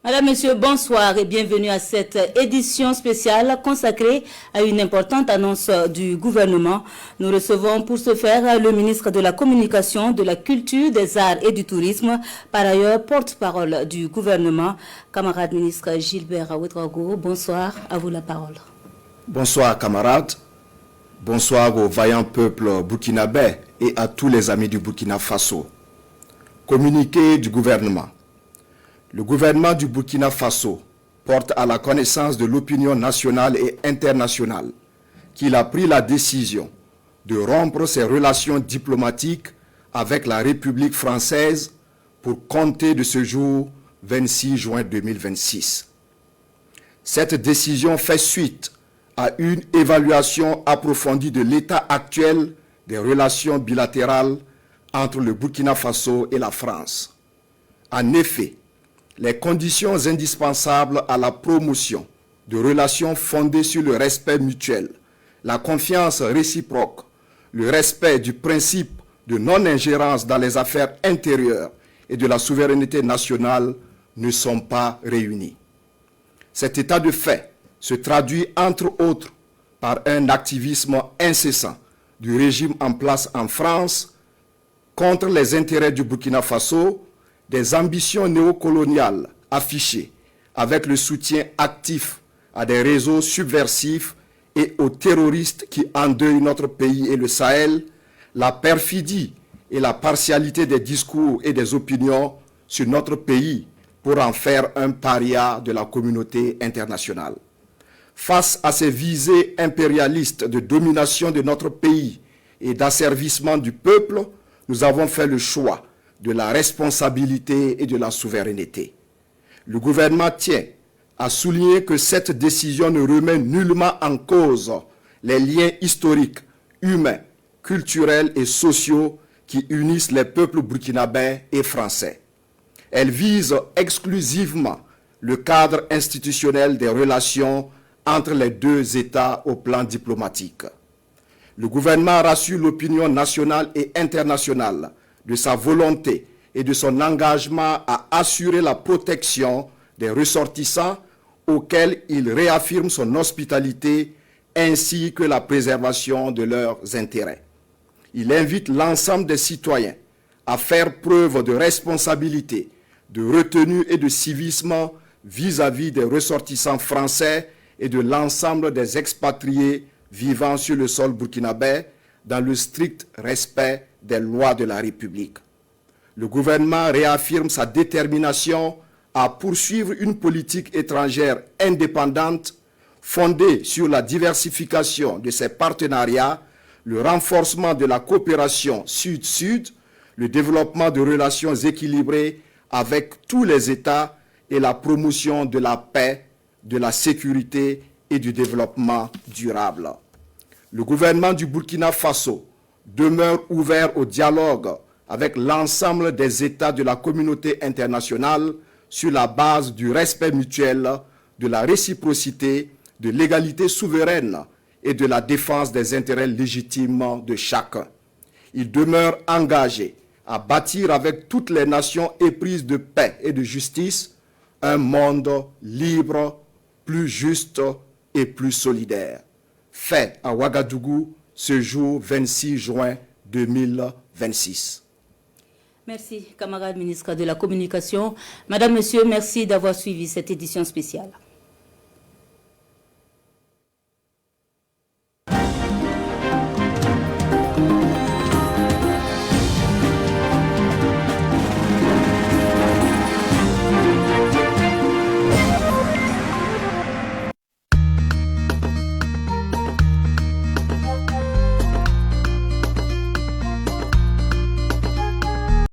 Madame, Monsieur, bonsoir et bienvenue à cette édition spéciale consacrée à une importante annonce du gouvernement. Nous recevons pour ce faire le ministre de la Communication, de la Culture, des Arts et du Tourisme, par ailleurs porte-parole du gouvernement. Camarade ministre Gilbert Ouedraogo, bonsoir, à vous la parole. Bonsoir camarades, bonsoir au vaillant peuple burkinabé et à tous les amis du Burkina Faso. Communiqué du gouvernement. Le gouvernement du Burkina Faso porte à la connaissance de l'opinion nationale et internationale qu'il a pris la décision de rompre ses relations diplomatiques avec la République française pour compter de ce jour 26 juin 2026. Cette décision fait suite à une évaluation approfondie de l'état actuel des relations bilatérales entre le Burkina Faso et la France. En effet, les conditions indispensables à la promotion de relations fondées sur le respect mutuel, la confiance réciproque, le respect du principe de non-ingérence dans les affaires intérieures et de la souveraineté nationale ne sont pas réunies. Cet état de fait se traduit entre autres par un activisme incessant du régime en place en France contre les intérêts du Burkina Faso, des ambitions néocoloniales affichées avec le soutien actif à des réseaux subversifs et aux terroristes qui endeuillent notre pays et le Sahel, la perfidie et la partialité des discours et des opinions sur notre pays pour en faire un paria de la communauté internationale. Face à ces visées impérialistes de domination de notre pays et d'asservissement du peuple, nous avons fait le choix de la responsabilité et de la souveraineté. Le gouvernement tient à souligner que cette décision ne remet nullement en cause les liens historiques, humains, culturels et sociaux qui unissent les peuples burkinabés et français. Elle vise exclusivement le cadre institutionnel des relations entre les deux États au plan diplomatique. Le gouvernement rassure l'opinion nationale et internationale de sa volonté et de son engagement à assurer la protection des ressortissants auxquels il réaffirme son hospitalité ainsi que la préservation de leurs intérêts. Il invite l'ensemble des citoyens à faire preuve de responsabilité, de retenue et de civisme vis-à-vis des ressortissants français et de l'ensemble des expatriés vivant sur le sol burkinabé dans le strict respect des lois de la République. Le gouvernement réaffirme sa détermination à poursuivre une politique étrangère indépendante fondée sur la diversification de ses partenariats, le renforcement de la coopération sud-sud, le développement de relations équilibrées avec tous les États et la promotion de la paix, de la sécurité et du développement durable. Le gouvernement du Burkina Faso demeure ouvert au dialogue avec l'ensemble des États de la communauté internationale sur la base du respect mutuel, de la réciprocité, de l'égalité souveraine et de la défense des intérêts légitimes de chacun. Il demeure engagé à bâtir avec toutes les nations éprises de paix et de justice un monde libre, plus juste et plus solidaire. Fait à Ouagadougou ce jour 26 juin 2026. Merci, camarade ministre de la Communication. Madame, Monsieur, merci d'avoir suivi cette édition spéciale.